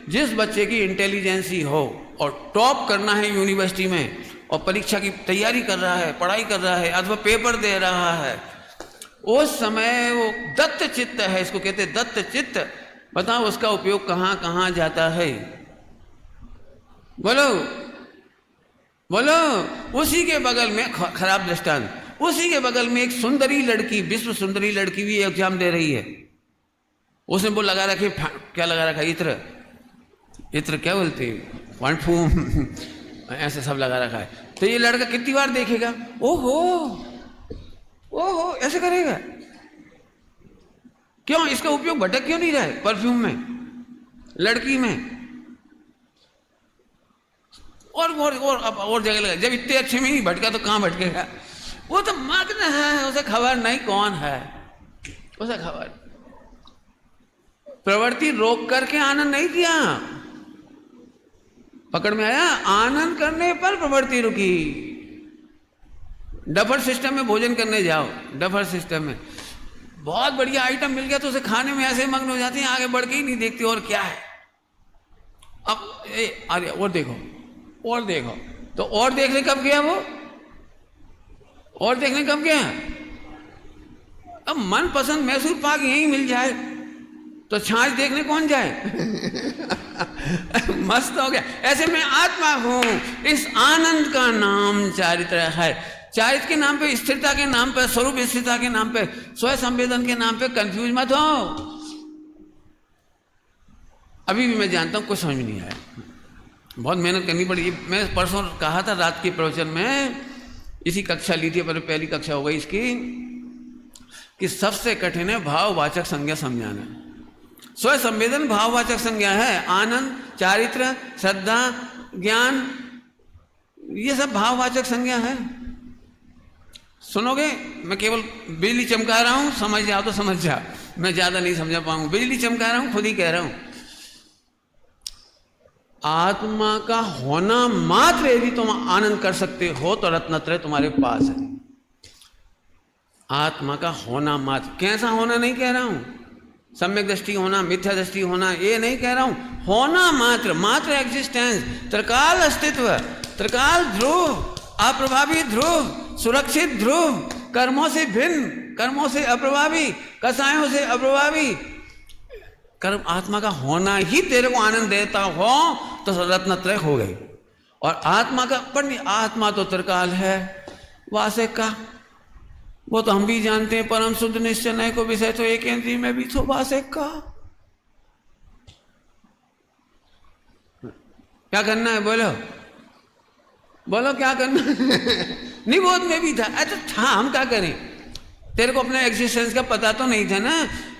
जिस बच्चे की इंटेलिजेंसी हो और टॉप करना है यूनिवर्सिटी में, और परीक्षा की तैयारी कर रहा है, पढ़ाई कर रहा है, अथवा पेपर दे रहा है, उस समय वो दत्त चित्त है, इसको कहते हैं दत्त चित्त। बताओ उसका उपयोग कहाँ कहाँ जाता है? बोलो बोलो। उसी के बगल में, खराब दृष्टांत, उसी के बगल में एक सुंदरी लड़की, विश्व सुंदरी लड़की भी एग्जाम दे रही है। उसने वो लगा रखे, क्या लगा रखा, इत्र, इत्र क्या बोलते हैं, फूम ऐसे सब लगा रखा है। तो ये लड़का कितनी बार देखेगा, ओहो ओहो ऐसे करेगा। क्यों? इसका उपयोग भटक क्यों नहीं रहा है परफ्यूम में, लड़की में, और जगह लगा। जब इतने अच्छे में नहीं भटका तो कहां भटकेगा? वो तो मग्न है, उसे खबर नहीं कौन है, उसे खबर। प्रवृत्ति रोक करके आनंद नहीं किया, पकड़ में आया? आनंद करने पर प्रवृत्ति रुकी। डफर सिस्टम में भोजन करने जाओ, डफर सिस्टम में बहुत बढ़िया आइटम मिल गया तो उसे खाने में ऐसे मग्न हो जाती हैं, आगे बढ़ के ही नहीं देखती और क्या है। अब अरे और देखो, और देखो, तो और देखने कब गया वो, और देखने कब गया? अब मन पसंद मैसूर पाक यहीं मिल जाए तो छाछ देखने कौन जाए? मस्त हो गया। ऐसे मैं आत्मा हूं, इस आनंद का नाम चारित्र है। चारित्र के नाम पे, स्थिरता के नाम पे, स्वरूप स्थिरता के नाम पे, स्वयं संवेदन के नाम पे कंफ्यूज मत हो। अभी भी मैं जानता हूं कुछ समझ नहीं आया, बहुत मेहनत करनी पड़ी। मैं परसों कहा था रात के प्रवचन में, इसी कक्षा ली थी, पर पहली कक्षा हो गई इसकी, कि सबसे कठिन है भाववाचक संज्ञा समझाना। स्वयं संवेदन भाववाचक संज्ञा है, आनंद, चारित्र, श्रद्धा, ज्ञान, ये सब भाववाचक संज्ञा है। सुनोगे? मैं केवल बिजली चमका रहा हूं, समझ जाओ तो समझ जाओ, मैं ज्यादा नहीं समझा पाऊंगा, बिजली चमका रहा हूं, खुद ही कह रहा हूं। आत्मा का होना मात्र यदि तुम आनंद कर सकते हो तो रत्नत्रय तुम्हारे पास है। आत्मा का होना मात्र, कैसा होना नहीं कह रहा हूं, सम्यक दृष्टि होना, मिथ्या दृष्टि होना, ये नहीं कह रहा हूं। होना मात्र, मात्र एग्जिस्टेंस, त्रिकाल अस्तित्व, त्रिकाल ध्रुव, अप्रभावी ध्रुव, सुरक्षित ध्रुव, कर्मों से भिन्न, कर्मों से अप्रभावी, कसायों से अप्रभावी, कर्म आत्मा का होना ही तेरे को आनंद देता हो तो रत्नत्रय हो गई। और आत्मा का पर आत्मा तो त्रिकाल है, वासक का, वो तो हम भी जानते हैं। परम शुद्ध निश्चय नय को विषय तो एक इंद्रिय में भी तो वासक का। क्या करना है बोलो, बोलो क्या करना है? निबोध में भी था। अच्छा था, हम क्या करें? तेरे को अपने एग्जिस्टेंस का पता तो नहीं था ना,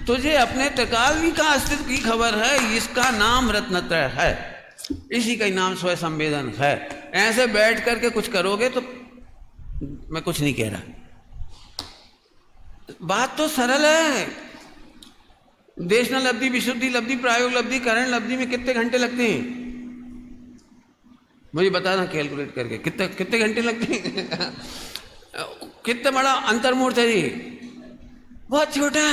तुझे अपने त्रिकाल का अस्तित्व की खबर है। इसका नाम रत्नत्रय है, इसी का नाम स्वयं संवेदन है। ऐसे बैठ करके कुछ करोगे तो मैं कुछ नहीं कह रहा, बात तो सरल है। देशना लब्धि, विशुद्धि लब्धि, प्रायोग लब्धि, करण लब्धि में कितने घंटे लगते हैं? मुझे बताना कैलकुलेट करके कितने घंटे लगते हैं? कितना बड़ा अंतर्मूर्त है जी, बहुत छोटा,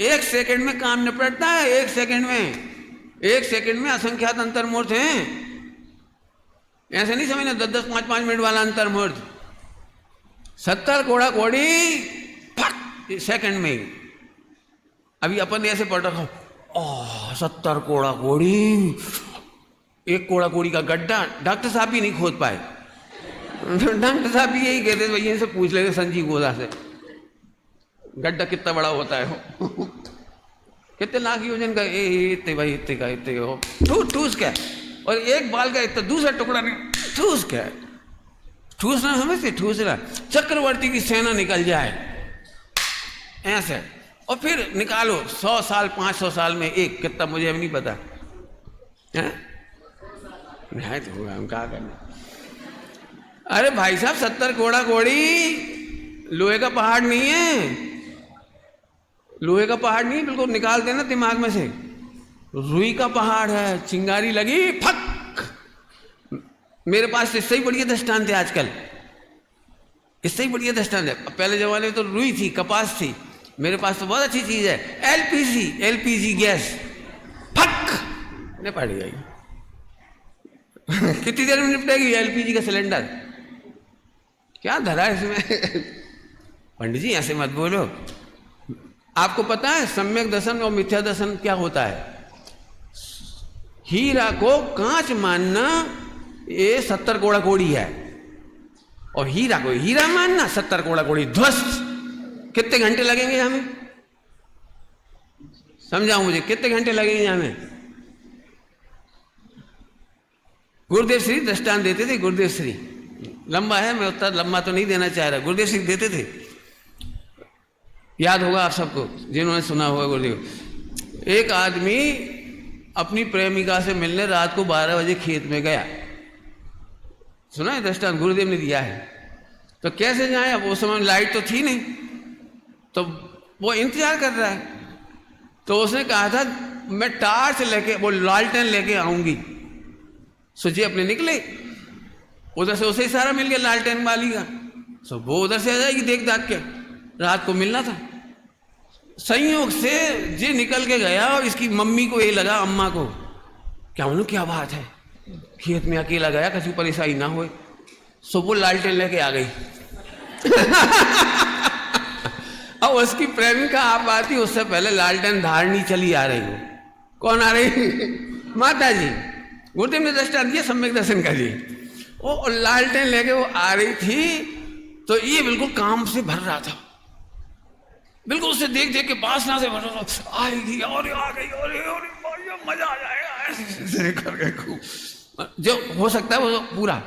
1 सेकंड में काम निपटता है। 1 सेकंड में, 1 सेकंड में असंख्यात अंतर्मूर्त हैं। ऐसे नहीं समझना 10-10, 5-5 मिनट वाला अंतर्मूर्त। 70 कोड़ा कोड़ी फट सेकंड में। अभी अपन ऐसे पढ़ रखा, 70 कोड़ा कोड़ी, 1 कोड़ा कोड़ी का गड्ढा डॉक्टर साहब भी नहीं खोद पाए। डॉक्टर साहब भी यही कहते थे, भैया से पूछ लेते संजीव गोदा से, गड्ढा कितना बड़ा होता है? कितने लाख योजन का? इतने भाई, इतने का, इतने हो ठूस क्या, और एक बाल का इतना, दूसरा टुकड़ा नहीं, ठूस क्या, ठूसना समझते, ठूसना। चक्रवर्ती की सेना निकल जाए ऐसे, और फिर निकालो 100 साल, 500 साल में एक, कितना मुझे अब नहीं पता है, निहायत होगा, हम क्या करना। अरे भाई साहब 70 कोड़ा कोड़ी लोहे का पहाड़ नहीं है, लोहे का पहाड़ नहीं, बिल्कुल निकाल देना दिमाग में से। रुई का पहाड़ है, चिंगारी लगी फक। मेरे पास इससे ही बढ़िया दृष्टांत है आजकल, इससे ही बढ़िया दृष्टांत है। पहले जमाने में तो रुई थी, कपास थी, मेरे पास तो बहुत अच्छी चीज है, एलपीजी गैस, फक निपट गई। कितनी देर में निपटेगी एलपीजी का सिलेंडर? क्या धरा है इसमें? पंडित जी ऐसे मत बोलो। आपको पता है सम्यक दर्शन और मिथ्या दर्शन क्या होता है? हीरा को कांच मानना ये 70 कोड़ा कोड़ी है, और हीरा को हीरा मानना 70 कोड़ा कोड़ी ध्वस्त। कितने घंटे लगेंगे हमें? समझाओ मुझे, कितने घंटे लगेंगे हमें? गुरुदेव श्री दृष्टांत देते थे, गुरुदेव श्री, लंबा है, मैं उतना लंबा तो नहीं देना चाह रहा, गुरुदेव श्री देते थे, याद होगा आप सबको जिन्होंने सुना होगा गुरुदेव। एक आदमी अपनी प्रेमिका से मिलने रात को 12 बजे खेत में गया, सुना है दृष्टांत, गुरुदेव ने दिया है। तो कैसे जाए, अब उस समय लाइट तो थी नहीं, तो वो इंतजार कर रहा है। तो उसने कहा था मैं टार्च लेके, वो लालटेन लेके आऊंगी। सोचिए अपने निकले, उधर से उसे इशारा मिल गया लालटेन वाली का, सो वो उधर से आ जाएगी देख दाख के, रात को मिलना था। संयोग से जी निकल के गया, और इसकी मम्मी को ये लगा, अम्मा को, क्या बोलूं क्या बात है, खेत में अकेला गया, किसी परेशानी ना हो। सो वो लालटेन लेके आ गई। अब उसकी प्रेमिका आप आती, उससे पहले लालटेन धारनी चली आ रही हो। कौन आ रही? माता जी। गुरुदेव ने दृष्टांत दिया सम्यक दर्शन का जी। वो लालटेन लेके वो आ रही थी, तो ये बिल्कुल काम से भर रहा था, बिल्कुल उसे देख देख के वासना से भर रहा था। आएगी और आ गई, और मजा आ जाएगा, ऐसे करके खूब जो हो सकता है वो पूरा।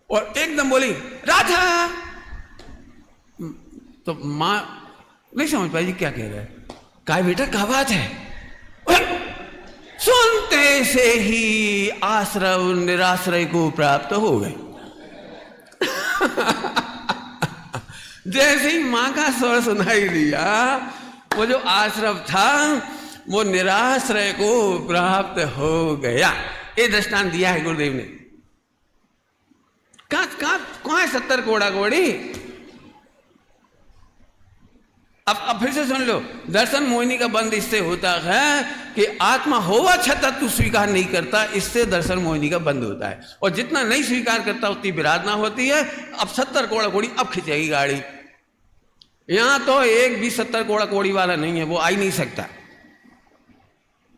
और एकदम बोली राधा, तो माँ नहीं समझ पाई जी क्या कह रहा है। कहा बेटा क्या बात है? सुनते से ही आश्रय निराश्रय को प्राप्त हो गए। जैसे ही माँ का स्वर सुनाई दिया, वो जो आश्रम था वो निराश्रय को प्राप्त हो गया। ये दृष्टांत दिया है गुरुदेव ने। कहाँ है 70 कोड़ा कोड़ी? अब फिर से सुन लो, दर्शन मोहिनी का बंद इससे होता है कि आत्मा होवा छतः तू स्वीकार नहीं करता, इससे दर्शन मोहिनी का बंद होता है। और जितना नहीं स्वीकार करता उतनी विराधना होती है। अब 70 कोड़ा कोड़ी अब खिंचेगी गाड़ी। यहां तो एक भी 70 कोड़ा कोड़ी वाला नहीं है, वो आ ही नहीं सकता।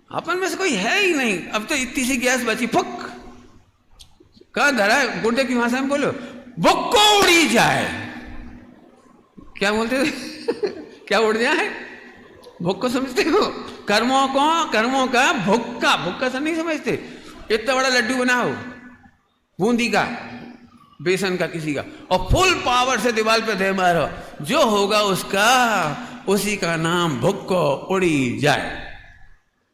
अपन में से कोई है ही नहीं। अब तो इतनी सी गैस बची, फुक कहा धरा है, गुरुदेव की भाषा में बोलो, भुक्को उड़ी जाए। क्या बोलते थे? क्या उड़ जाए? भुक्को समझते हो? कर्मों का भुक्का सब नहीं समझते। इतना बड़ा लड्डू बनाओ बूंदी का, बेसन का, किसी का, और फुल पावर से दीवार पे दे मारो, जो होगा उसका, उसी का नाम भुक्को उड़ी जाए।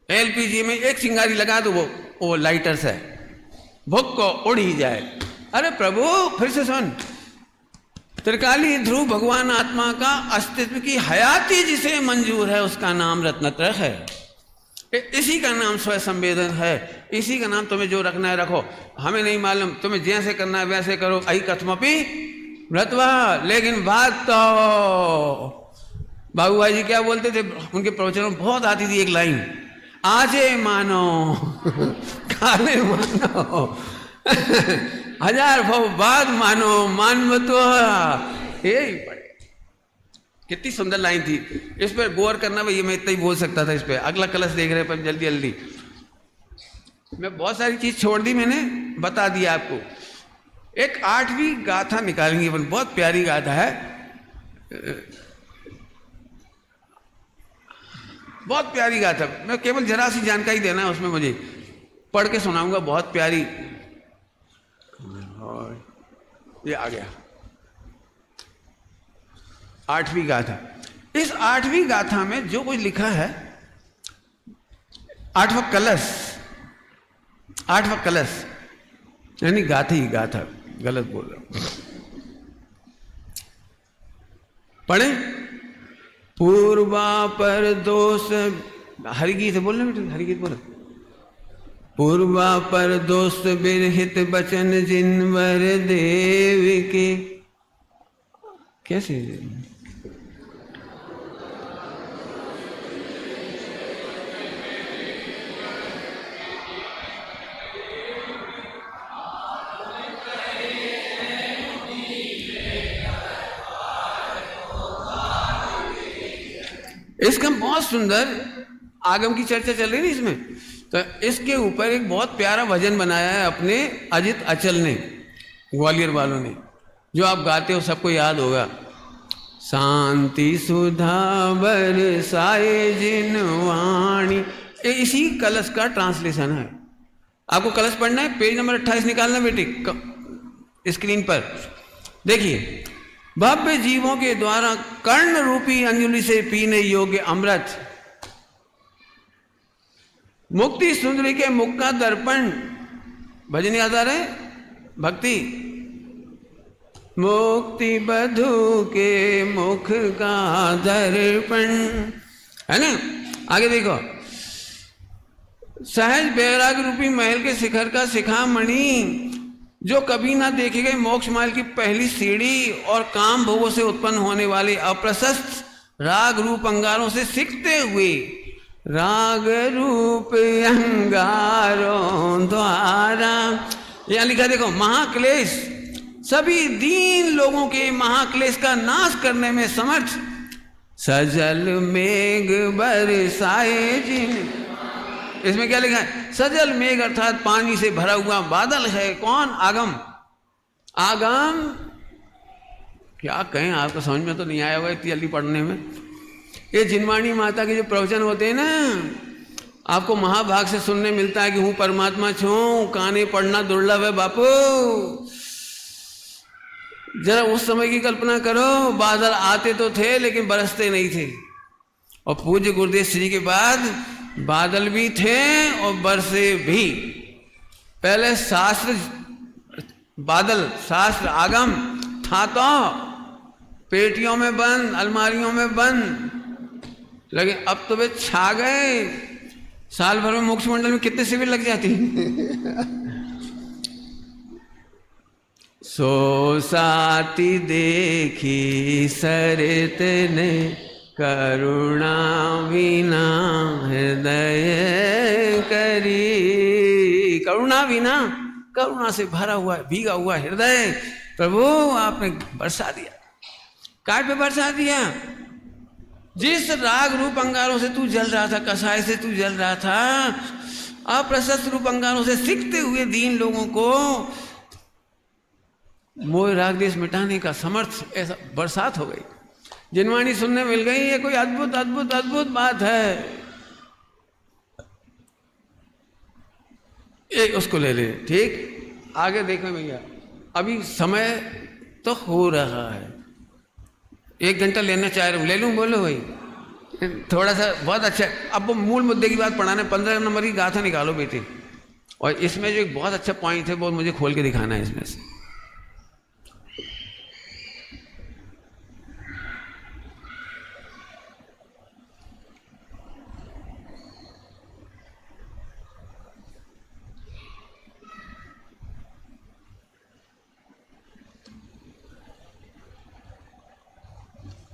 एलपीजी में एक चिंगारी लगा दो, वो लाइटर से भुक्को उड़ी जाए। अरे प्रभु, फिर से सुन, त्रिकाली ध्रुव भगवान आत्मा का अस्तित्व की हयाती जिसे मंजूर है, उसका नाम रत्नत्रय है। इसी का नाम स्वयं संवेदन है। इसी का नाम तुम्हें जो रखना है रखो, हमें नहीं मालूम, तुम्हें जैसे करना है वैसे करो। अई कथमपि व्रतवा। लेकिन बात तो बाबू भाई जी क्या बोलते थे, उनके प्रवचनों में बहुत आती थी एक लाइन, आजे मानो काले मानो हजार भाव बाद मानो मानवतो। यही पड़े। कितनी सुंदर लाइन थी। इस पर गौर करना भैया, मैं इतना ही बोल सकता था इस पर। अगला कलश देख रहे पर जल्दी जल्दी मैं बहुत सारी चीज छोड़ दी, मैंने बता दिया आपको। एक 8वीं गाथा निकालेंगे अपन, बहुत प्यारी गाथा है, बहुत प्यारी गाथा। मैं केवल जरा सी जानकारी देना है उसमें, मुझे पढ़ के सुनाऊंगा, बहुत प्यारी। ये आ गया 8वीं गाथा। इस 8वीं गाथा में जो कुछ लिखा है, 8वां कलश यानी गाथा, गलत बोल रहा हूं, पढ़े। पूर्वा पर दोष, हरिगीत बोलना बेटे, हरिगीत बोलो। पूर्वा पर दोष बिरहित बचन जिनवर देव के। कैसे? इसका बहुत सुंदर आगम की चर्चा चल रही है इसमें, तो इसके ऊपर एक बहुत प्यारा भजन बनाया है अपने अजित अचल ने, ग्वालियर वालों ने, जो आप गाते हो सबको याद होगा। शांति सुधा बरसाए जिन वाणी, इसी कलश का ट्रांसलेशन है। आपको कलश पढ़ना है, पेज नंबर 28 निकालना बेटे स्क्रीन पर। देखिए, भव्य जीवों के द्वारा कर्ण रूपी अंजलि से पीने योग्य अमृत, मुक्ति सुंदरी के मुख का दर्पण। भजन याद आ रहे? भक्ति। मुक्ति बधू के मुख का दर्पण, है ना? आगे देखो, सहज बैराग रूपी महल के शिखर का शिखामणि, जो कभी ना देखे गए मोक्ष मार्ग की पहली सीढ़ी, और काम भोगों से उत्पन्न होने वाले अप्रशस्त राग रूप अंगारों से सीखते हुए राग रूप अंगारों द्वारा। यहां लिखा देखो, महाक्लेश, सभी दीन लोगों के महाक्लेश का नाश करने में समर्थ, सजल मेघ बरसाए जिन। इसमें क्या लिखा है? सजल मेघ अर्थात पानी से भरा हुआ बादल है। कौन? आगम। आगम क्या कहें, आपको समझ में तो नहीं आया होगा इतनी जल्दी पढ़ने में। ये जिनवाणी माता के जो प्रवचन होते हैं ना, आपको महाभाग से सुनने मिलता है कि हूं परमात्मा छू, काने पढ़ना दुर्लभ है बापू। जरा उस समय की कल्पना करो, बादल आते तो थे लेकिन बरसते नहीं थे, और पूज्य गुरुदेव श्री के बाद बादल भी थे और बरसे भी। पहले शास्त्र बादल, शास्त्र आगम था, तो पेटियों में बंद, अलमारियों में बंद, लेकिन अब तो वे छा गए। साल भर में मोक्ष मंडल में कितने शिविर लग जाती सो साथी देखी सरित ने, करुणा विना हृदय करी। करुणा विना, करुणा से भरा हुआ भीगा हुआ हृदय प्रभु आपने बरसा दिया। काय पे बरसा दिया? जिस राग रूप अंगारों से तू जल रहा था, कसाय से तू जल रहा था, अप्रशस्त रूप अंगारों से सीखते हुए दीन लोगों को मोह राग देश मिटाने का समर्थ ऐसा बरसात हो गई, जिनवाणी सुनने मिल गई। ये कोई अद्भुत अद्भुत अद्भुत बात है। ये उसको ले ले, ठीक। आगे देखो भैया, अभी समय तो हो रहा है, 1 घंटा लेना चाह रहा हूँ, ले लूँ? बोलो भाई, थोड़ा सा बहुत अच्छा। अब वो मूल मुद्दे की बात पढ़ाना, 15 नंबर की गाथा निकालो बेटे, और इसमें जो एक बहुत अच्छा पॉइंट है वो मुझे खोल के दिखाना है इसमें से।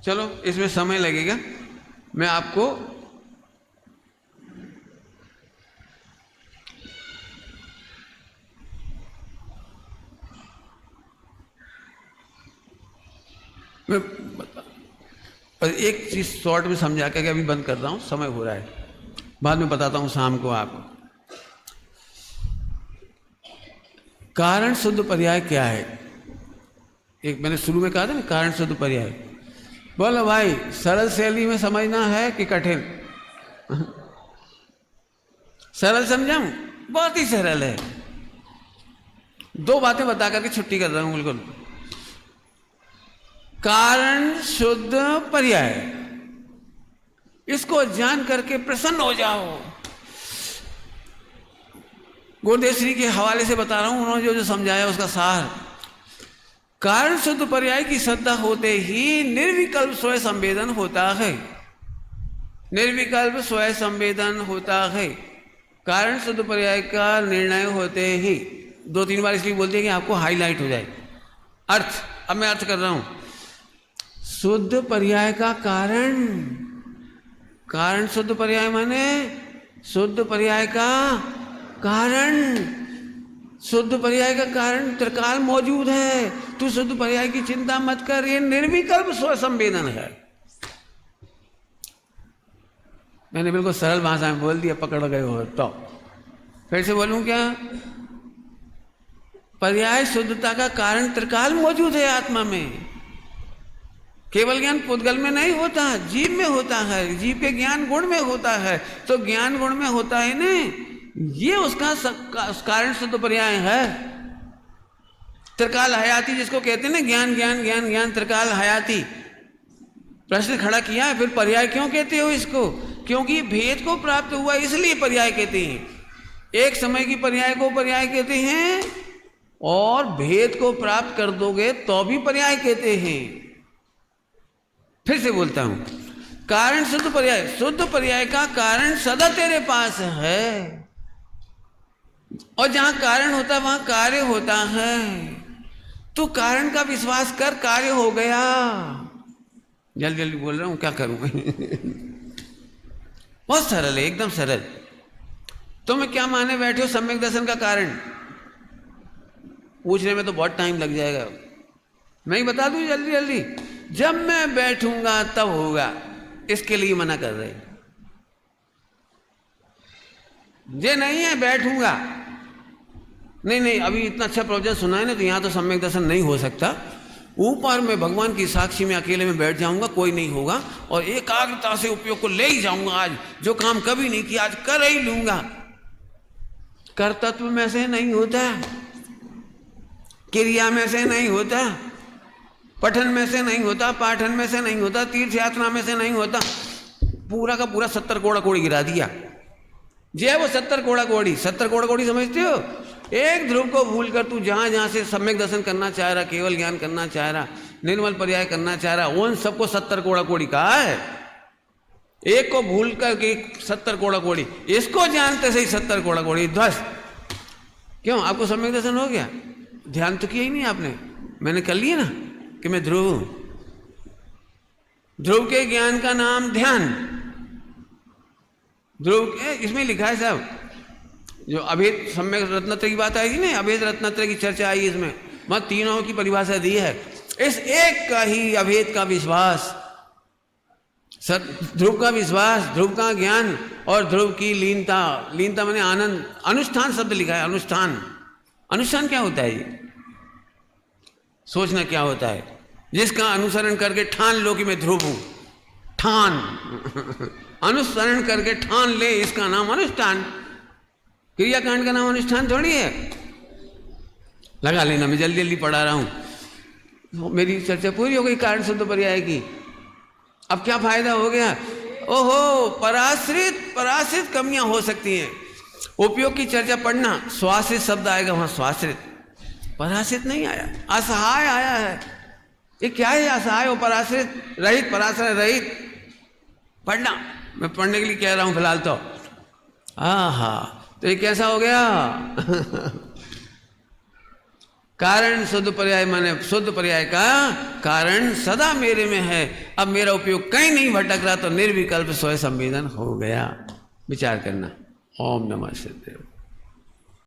चलो, इसमें समय लगेगा, मैं आपको पर एक चीज शॉर्ट में समझा के अभी बंद कर रहा हूं, समय हो रहा है, बाद में बताता हूं शाम को आपको। कारण शुद्ध पर्याय क्या है? एक मैंने शुरू में कहा था ना, कारण शुद्ध पर्याय। बोलो भाई, सरल शैली में समझना है कि कठिन? सरल समझाऊं? बहुत ही सरल है। 2 बातें बता करके छुट्टी कर रहा हूं बिल्कुल। कारण शुद्ध पर्याय, इसको जान करके प्रसन्न हो जाओ। गुरुदेव श्री के हवाले से बता रहा हूं, उन्होंने जो जो समझाया उसका सार। कारण शुद्ध पर्याय की श्रद्धा होते ही निर्विकल्प स्वयं संवेदन होता है। निर्विकल्प स्वयं संवेदन होता है। कारण शुद्ध पर्याय का निर्णय होते ही, 2-3 बार इसलिए बोलते हैं कि आपको हाईलाइट हो जाए अर्थ। अब मैं अर्थ कर रहा हूं। शुद्ध पर्याय का कारण, कारण शुद्ध पर्याय माने शुद्ध पर्याय का कारण। शुद्ध पर्याय का कारण त्रिकाल मौजूद है। तू शुद्ध पर्याय की चिंता मत कर, ये निर्विकल्प स्व संवेदन है। मैंने बिल्कुल सरल भाषा में बोल दिया, पकड़ गए हो तो फिर से बोलूं क्या? पर्याय शुद्धता का कारण त्रिकाल मौजूद है आत्मा में। केवल ज्ञान पुद्गल में नहीं होता, जीव में होता है। जीव के ज्ञान गुण में होता है, तो ज्ञान गुण में होता है ना, ये उसका कारण शुद्ध पर्याय है। त्रिकाल हयाती जिसको कहते हैं ना, ज्ञान ज्ञान ज्ञान ज्ञान, त्रिकाल हयाती। प्रश्न खड़ा किया है, फिर पर्याय क्यों कहते हो इसको? क्योंकि भेद को प्राप्त हुआ इसलिए पर्याय कहते हैं। एक समय की पर्याय को पर्याय कहते हैं, और भेद को प्राप्त कर दोगे तो भी पर्याय कहते हैं। फिर से बोलता हूं, कारण शुद्ध पर्याय, शुद्ध पर्याय का कारण सदा तेरे पास है, और जहां कारण होता है वहां कार्य होता है। तू कारण का विश्वास कर, कार्य हो गया। जल्दी जल्दी बोल रहा हूं, क्या करूं बहुत सरल है, एकदम सरल। तुम क्या माने बैठे हो सम्यक दर्शन का कारण? पूछने में तो बहुत टाइम लग जाएगा, मैं ही बता दूं जल्दी जल्दी। जब मैं बैठूंगा तब होगा, इसके लिए मना कर रहे। ये नहीं है बैठूंगा, नहीं नहीं, अभी इतना अच्छा प्रोजेक्ट सुना है ना, तो यहां तो सम्यक दर्शन नहीं हो सकता। ऊपर में भगवान की साक्षी में अकेले में बैठ जाऊंगा, कोई नहीं होगा, और एकाग्रता से उपयोग को ले ही जाऊंगा। आज जो काम कभी नहीं किया आज कर ही लूंगा। कर्तव्य में से नहीं होता, क्रिया में से नहीं होता, पठन में से नहीं होता, पाठन में से नहीं होता, तीर्थ यात्रा में से नहीं होता। पूरा का पूरा 70 कोड़ा कोड़ी गिरा दिया। जो है वो 70 कोड़ा कोड़ी, 70 कोड़ा कोड़ी समझते हो? एक ध्रुव को भूल कर तू जहां जहां से सम्यक दर्शन करना चाह रहा, केवल ज्ञान करना चाह रहा, निर्मल पर्याय करना चाह रहा, उन सबको 70 कोड़ा कोड़ी कहा है। एक को भूल करके 70 कोड़ा कोड़ी, इसको जानते सही 70 कोड़ा कोड़ी ध्वस्त। क्यों? आपको सम्यक दर्शन हो गया? ध्यान तो किया ही नहीं आपने। मैंने कर लिया ना कि मैं ध्रुव हूं। ध्रुव के ज्ञान का नाम ध्यान। ध्रुव इसमें लिखा है साहब, जो अभेद सम्यक रत्नत्रय की बात आएगी ना, अभेद रत्नत्रय की चर्चा आई इसमें, मत तीनों की परिभाषा दी है। इस एक का ही अभेद का विश्वास, ध्रुव का विश्वास, ध्रुव का ज्ञान और ध्रुव की लीनता। लीनता माने आनंद। अनुष्ठान शब्द लिखा है, अनुष्ठान। अनुष्ठान क्या होता है? ये सोचना क्या होता है? जिसका अनुसरण करके ठान लो कि मैं ध्रुव हूं। ठान अनुसरण करके ठान ले, इसका नाम अनुष्ठान। क्रियाकांड का नाम अनुष्ठान थोड़ी है। लगा लेना, मैं जल्दी जल्दी पढ़ा रहा हूं। मेरी चर्चा पूरी हो गई कारण शब्द पर्याय की। अब क्या फायदा हो गया? ओहो, पराश्रित कमियां हो सकती हैं। उपयोग की चर्चा पढ़ना, स्वाश्रित शब्द आएगा वहां, स्वाश्रित। पराश्रित नहीं आया, असहाय आया है। ये क्या है असहाय और पराश्रित? रहित, पराश्रय रहित। पढ़ना, मैं पढ़ने के लिए कह रहा हूं फिलहाल तो। तो ये कैसा हो गया? कारण शुद्ध पर्याय माने शुद्ध पर्याय का कारण सदा मेरे में है। अब मेरा उपयोग कहीं नहीं भटक रहा, तो निर्विकल्प स्वयं संवेदन हो गया। विचार करना। ओम नमः शिवाय।